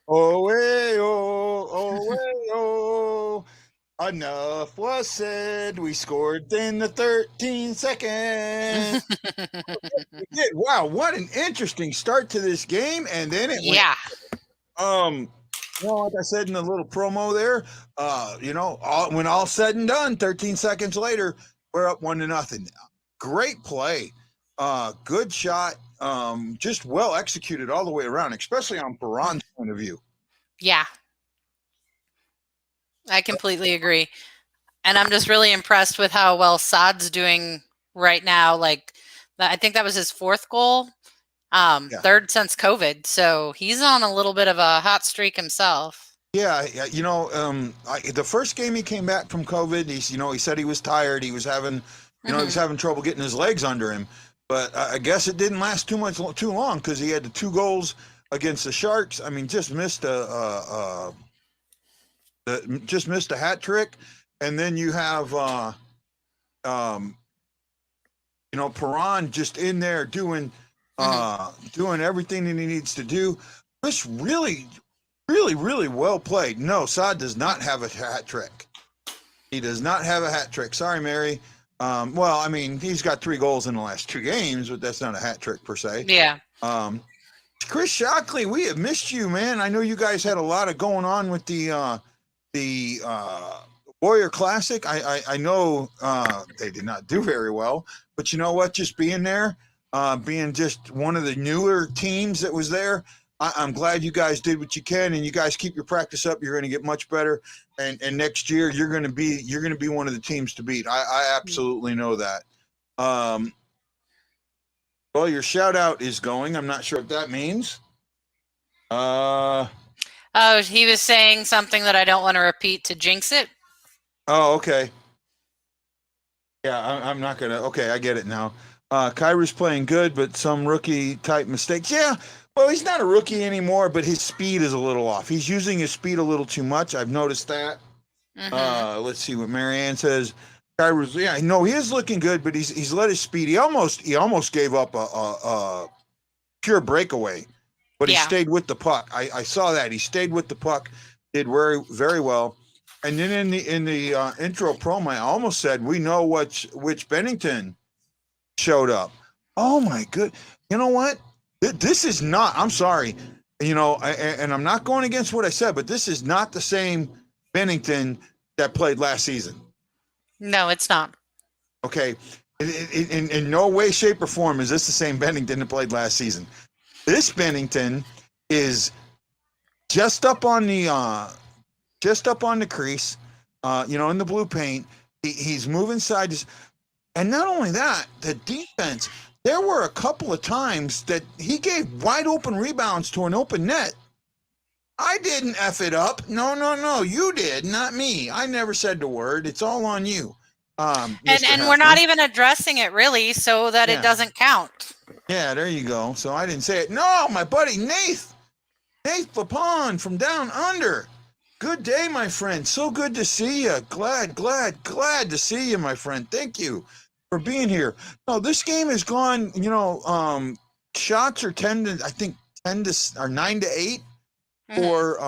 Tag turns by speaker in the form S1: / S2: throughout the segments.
S1: Oh, hey, oh, oh. Enough was said. We scored in the 13 seconds. We did. Wow, what an interesting start to this game. And then it went,
S2: Yeah.
S1: like I said in the little promo there, when all said and done, 13 seconds later, we're up 1-0. Great play. Good shot. Just well executed all the way around, especially on Perron's point of view.
S2: Yeah. I completely agree. And I'm just really impressed with how well Saad's doing right now. Like, I think that was his 4th goal, 3rd since COVID. So he's on a little bit of a hot streak himself.
S1: Yeah, the first game he came back from COVID, he said he was tired. He was having, he was having trouble getting his legs under him. But I guess it didn't last too long because he had the 2 goals against the Sharks. I mean, just missed a hat trick, and then you have Perron just in there doing everything that he needs to do. Just really, really, really well played. No, Saad does not have a hat trick. He does not have a hat trick. Sorry, Mary. Well, I mean, he's got 3 goals in the last 2 games, but that's not a hat trick per se.
S2: Yeah.
S1: Chris Shockley, we have missed you, man. I know you guys had a lot of going on with the Warrior Classic. I know they did not do very well, but you know what? Just being there, being just one of the newer teams that was there, I'm glad you guys did what you can, and you guys keep your practice up. You're going to get much better, and next year you're going to be one of the teams to beat. I absolutely know that. Well, your shout out is going. I'm not sure what that means.
S2: Oh, he was saying something that I don't want to repeat to jinx it.
S1: Oh, okay. Yeah, I'm not gonna. Okay, I get it now. Kyrie's playing good, but some rookie type mistakes. Yeah. Well, he's not a rookie anymore, but his speed is a little off. He's using his speed a little too much. I've noticed that. Let's see what Marianne says. Kyrie's, yeah, no, he is looking good, but he's let his speed. He almost gave up a pure breakaway, but he stayed with the puck. I saw that he stayed with the puck, did very, very well. And then in the intro promo, I almost said we know which Binnington showed up. Oh my good! You know what? This is not. I'm sorry. And I'm not going against what I said, but this is not the same Binnington that played last season.
S2: No, it's not.
S1: Okay. In no way, shape, or form is this the same Binnington that played last season. This Binnington is just up on the crease, in the blue paint. He's moving side to, and not only that, the defense. There were a couple of times that he gave wide open rebounds to an open net. I didn't F it up. No. You did, not me. I never said the word. It's all on you.
S2: And we're not even addressing it really so that it doesn't count.
S1: Yeah, there you go. So I didn't say it. No, my buddy Nath Lapon from down under. Good day, my friend. So good to see you. Glad to see you, my friend. Thank you for being here. No, this game has gone, shots are 9 to 8 for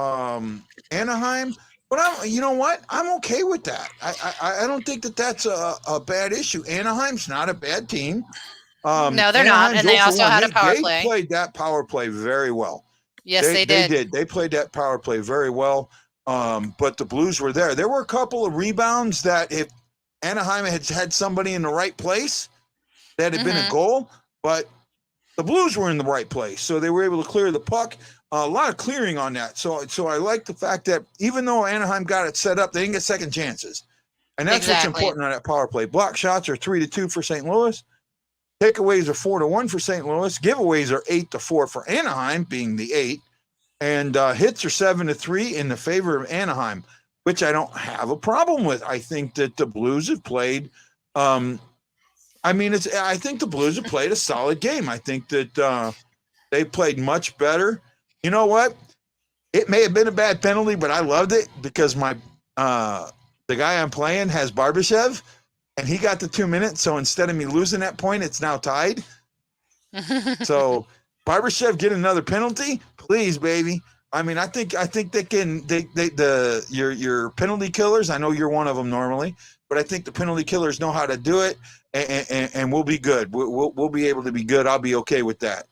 S1: Anaheim. But you know what? I'm okay with that. I don't think that's a bad issue. Anaheim's not a bad team.
S2: No, they're not. And they also had a power play.
S1: They played that power play very well.
S2: Yes, they did.
S1: They did. They played that power play very well. But the Blues were there. There were a couple of rebounds that if Anaheim had somebody in the right place, that had been a goal. But the Blues were in the right place, so they were able to clear the puck. A lot of clearing on that. So I like the fact that even though Anaheim got it set up, they didn't get second chances. And that's what's important on that power play. Block shots are 3-2 for St. Louis. Takeaways are 4-1 for St. Louis. Giveaways are 8-4 for Anaheim, being the 8. And hits are 7-3 in the favor of Anaheim, which I don't have a problem with. I think that the Blues have played. I think the Blues have played a solid game. I think that they played much better. You know what? It may have been a bad penalty, but I loved it because the guy I'm playing has Barbashev, and he got the 2 minutes. So instead of me losing that point, it's now tied. So Barbashev get another penalty, please, baby. I mean, I think they can. Your penalty killers. I know you're one of them normally, but I think the penalty killers know how to do it, and we'll be good. We'll be able to be good. I'll be okay with that.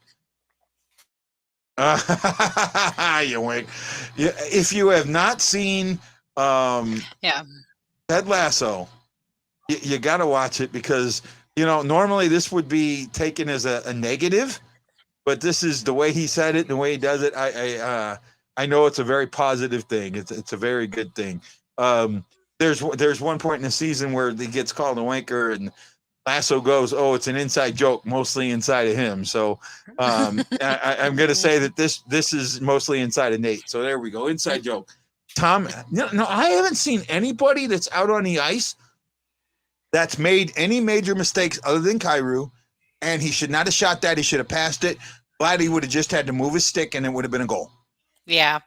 S1: You wink. If you have not seen Ted Lasso, you got to watch it because normally this would be taken as a negative, but this is the way he said it and the way he does it. I know it's a very positive thing. It's a very good thing. There's one point in the season where he gets called a wanker and Lasso goes, "Oh, it's an inside joke, mostly inside of him." So I'm going to say that this is mostly inside of Nate. So there we go, inside joke. Tom, no, I haven't seen anybody that's out on the ice that's made any major mistakes other than Kyrou, and he should not have shot that. He should have passed it. Vladdy would have just had to move his stick, and it would have been a goal.
S2: Yeah.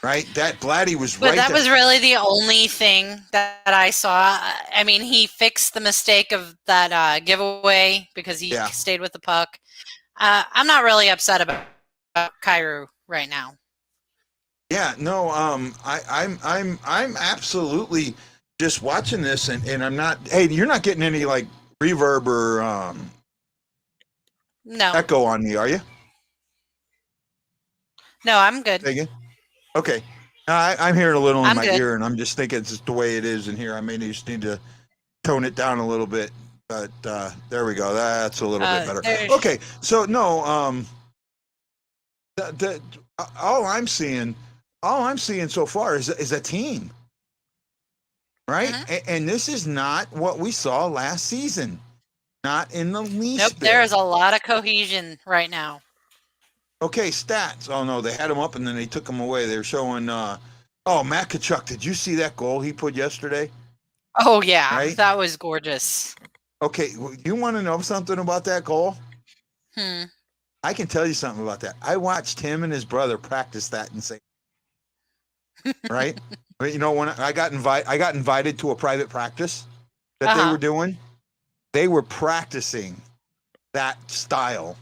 S1: Right? That Vladdy was
S2: but
S1: right.
S2: But that was really the only thing that I saw. I mean, he fixed the mistake of that giveaway because he stayed with the puck. I'm not really upset about Kyrou right now.
S1: Yeah, no, I'm absolutely just watching this and I'm not. Hey, you're not getting any like reverb or
S2: no
S1: echo on me, are you?
S2: No, I'm good.
S1: Okay. I'm hearing a little in my
S2: good.
S1: ear, and I'm just thinking it's just the way it is in here. I may just need to tone it down a little bit, but there we go. That's a little bit better. Okay, so no, all I'm seeing so far is a team, right? Mm-hmm. And this is not what we saw last season. Not in the least.
S2: Nope, there is a lot of cohesion right now.
S1: Okay, stats. Oh, no, they had him up and then they took him away. They were showing, Matt Tkachuk. Did you see that goal he put yesterday?
S2: Oh, yeah. Right? That was gorgeous.
S1: Okay, you want to know something about that goal? I can tell you something about that. I watched him and his brother practice that in St. Right? But when I got invited to a private practice that they were doing, they were practicing that style.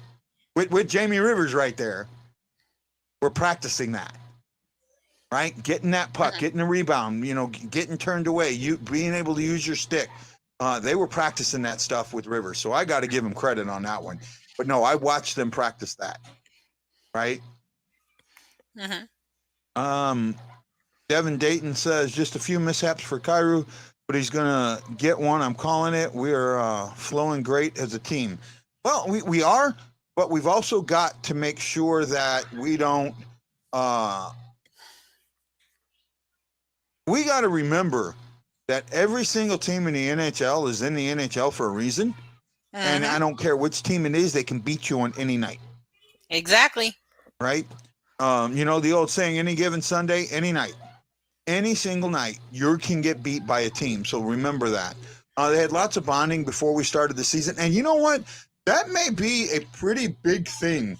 S1: With Jamie Rivers right there, we're practicing that, right? Getting that puck, getting the rebound, getting turned away, you being able to use your stick. They were practicing that stuff with Rivers, so I got to give him credit on that one. But no, I watched them practice that, right? Devin Dayton says just a few mishaps for Kyrou, but he's gonna get one. I'm calling it. We are flowing great as a team. Well, we are. But we've also got to make sure that we don't we got to remember that every single team in the NHL is in the NHL for a reason. And I don't care which team it is, they can beat you on any night.
S2: Exactly.
S1: Right? The old saying, any given Sunday, any night. Any single night, you can get beat by a team. So remember that. They had lots of bonding before we started the season. And you know what? That may be a pretty big thing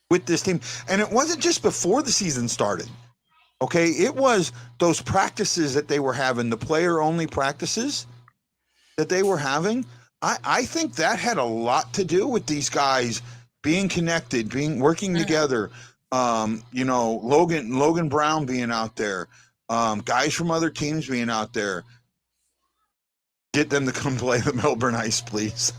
S1: with this team. And it wasn't just before the season started. Okay, it was those practices that they were having, the player-only practices that they were having. I think that had a lot to do with these guys being connected, working together. Logan Brown being out there, guys from other teams being out there. Get them to come play the Melbourne Ice, please.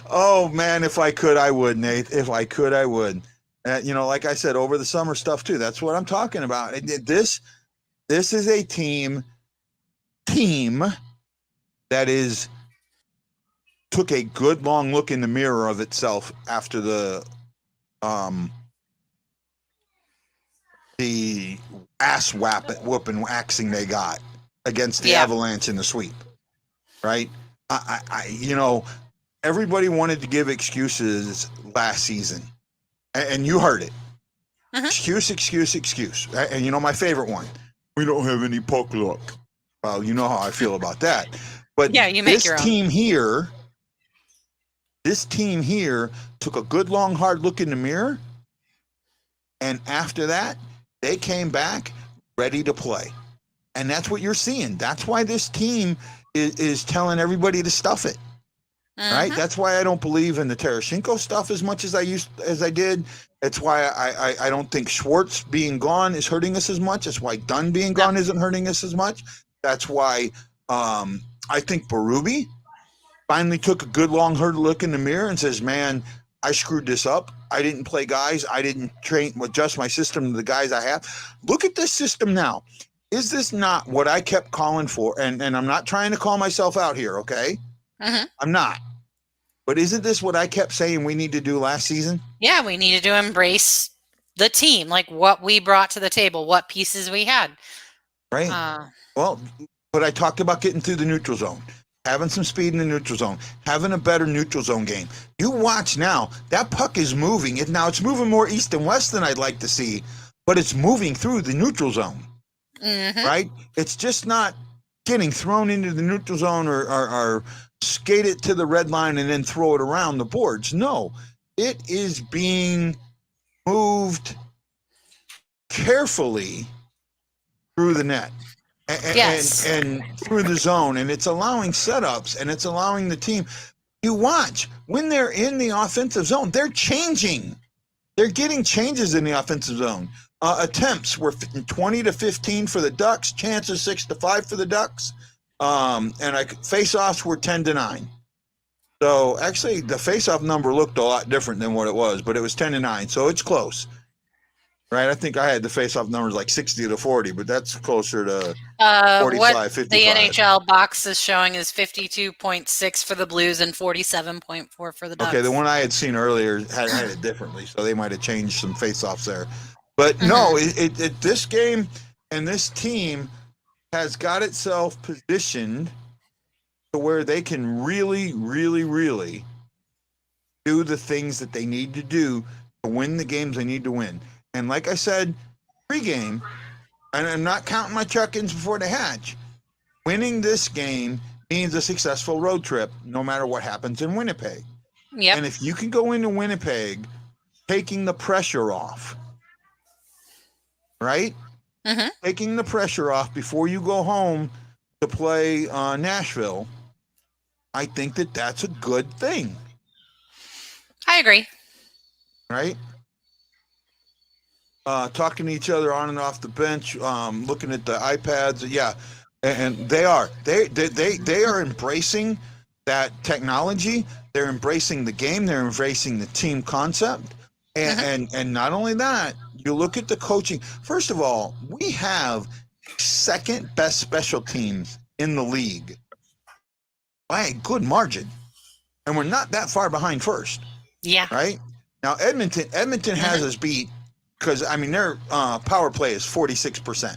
S1: Oh, man, if I could, I would, Nate. If I could, I would. Like I said, over the summer stuff, too. That's what I'm talking about. This is a team that took a good, long look in the mirror of itself after the ass whooping waxing they got against the Avalanche in the sweep, right? everybody wanted to give excuses last season, and you heard it. Excuse. And my favorite one. We don't have any puck luck. Well, you know how I feel about that. But
S2: yeah, you make your own.
S1: This team here took a good long hard look in the mirror, and after that, they came back ready to play. And that's what you're seeing. That's why this team is telling everybody to stuff it. Right? That's why I don't believe in the Tarasenko stuff as much as I did. It's why I don't think Schwartz being gone is hurting us as much. It's why Dunn being gone isn't hurting us as much. That's why I think Berube finally took a good long hard look in the mirror and says, man, I screwed this up. I didn't play guys. I didn't adjust my system to the guys I have. Look at this system now. Is this not what I kept calling for? And I'm not trying to call myself out here, okay? I'm not. But isn't this what I kept saying we need to do last season?
S2: Yeah, we needed to embrace the team, like what we brought to the table, what pieces we had.
S1: Right. Well, but I talked about getting through the neutral zone, having some speed in the neutral zone, having a better neutral zone game. You watch now, that puck is moving. Now it's moving more east and west than I'd like to see, but it's moving through the neutral zone. Right? It's just not getting thrown into the neutral zone or skate it to the red line and then throw it around the boards. No, it is being moved carefully through the net and through the zone, and it's allowing setups and it's allowing the team. You watch when they're in the offensive zone, they're changing. They're getting changes in the offensive zone. Attempts were 20 to 15 for the Ducks, chances 6 to 5 for the Ducks. Face-offs were 10 to 9. So actually, the face-off number looked a lot different than what it was, but it was 10 to 9, so it's close, right? I think I had the face-off numbers like 60 to 40, but that's closer to 45,
S2: what
S1: 55.
S2: The NHL box is showing is 52.6 for the Blues and 47.4 for the Ducks.
S1: Okay, the one I had seen earlier had it differently, so they might have changed some face-offs there. But no, this game and this team has got itself positioned to where they can really, really, really do the things that they need to do to win the games they need to win. And like I said, pregame, and I'm not counting my check-ins before they hatch, winning this game means a successful road trip, no matter what happens in Winnipeg.
S2: Yep.
S1: And if you can go into Winnipeg taking the pressure off, right? Taking the pressure off before you go home to play Nashville, I think that that's a good thing.
S2: I agree.
S1: Right? Talking to each other on and off the bench, looking at the iPads, yeah, and they are embracing that technology. They're embracing the game. They're embracing the team concept, and not only that. You look at the coaching. First of all, we have second best special teams in the league by a good margin, and we're not that far behind first.
S2: Yeah.
S1: Right now, Edmonton has us beat because their power play is 46%.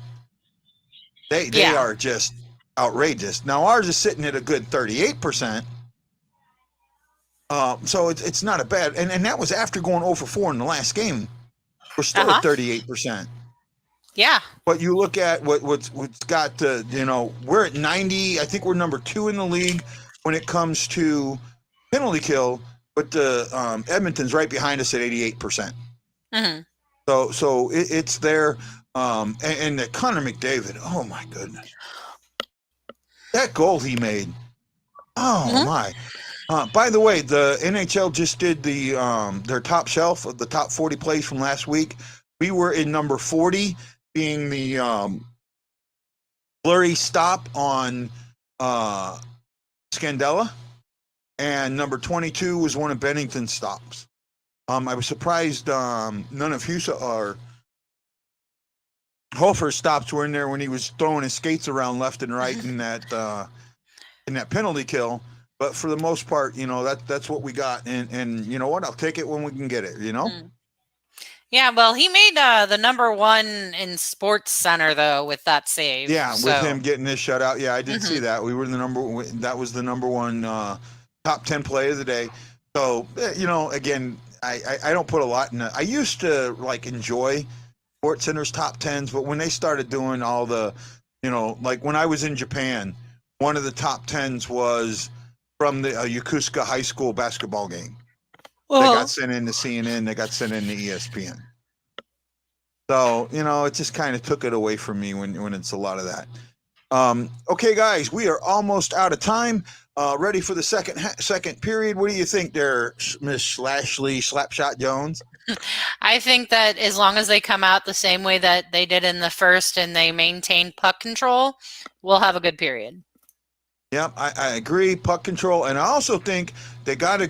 S1: They are just outrageous. Now ours is sitting at a good 38%. So it's not a bad, and that was after going 0-4 in the last game. We're still at 38%.
S2: Yeah.
S1: But you look at what's got we're at 90. I think we're number 2 in the league when it comes to penalty kill, but the Edmonton's right behind us at 88%. So it's there. And the Connor McDavid, oh my goodness, that goal he made. Oh my. By the way, the NHL just did their top shelf of the top 40 plays from last week. We were in number 40, being the blurry stop on Scandella, and number 22 was one of Binnington's stops. I was surprised none of Husa or Hofer's stops were in there when he was throwing his skates around left and right in that penalty kill. But for the most part, that's what we got, and you know what? I'll take it when we can get it.
S2: Yeah, well, he made the number one in Sports Center though with that save.
S1: Yeah,
S2: so.
S1: with him getting this shutout. Yeah, I did see
S2: Mhm.
S1: that. We were the number. That was the number one top 10 play of the day. So again, I don't put a lot in it. I used to like enjoy Sports Center's top tens, but when they started doing all the, like when I was in Japan, one of the top tens was from the Yokosuka High School basketball game. They got sent in to CNN. They got sent in to ESPN. So it just kind of took it away from me when it's a lot of that. Okay, guys, we are almost out of time. Ready for the second period. What do you think there, Miss Lashley Slapshot Jones?
S2: I think that as long as they come out the same way that they did in the first and they maintain puck control, we'll have a good period.
S1: Yep, I agree. Puck control, and I also think they gotta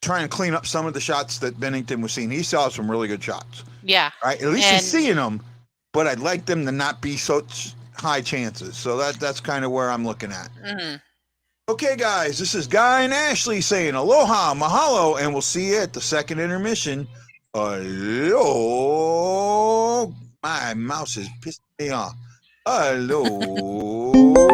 S1: try and clean up some of the shots that Binnington was seeing. He saw some really good shots.
S2: Yeah.
S1: Right. At least he's seeing them, but I'd like them to not be such high chances. So that's kind of where I'm looking at.
S2: Mm-hmm.
S1: Okay, guys, this is Guy and Ashley saying aloha, mahalo, and we'll see you at the second intermission. Hello. My mouse is pissing me off. Hello.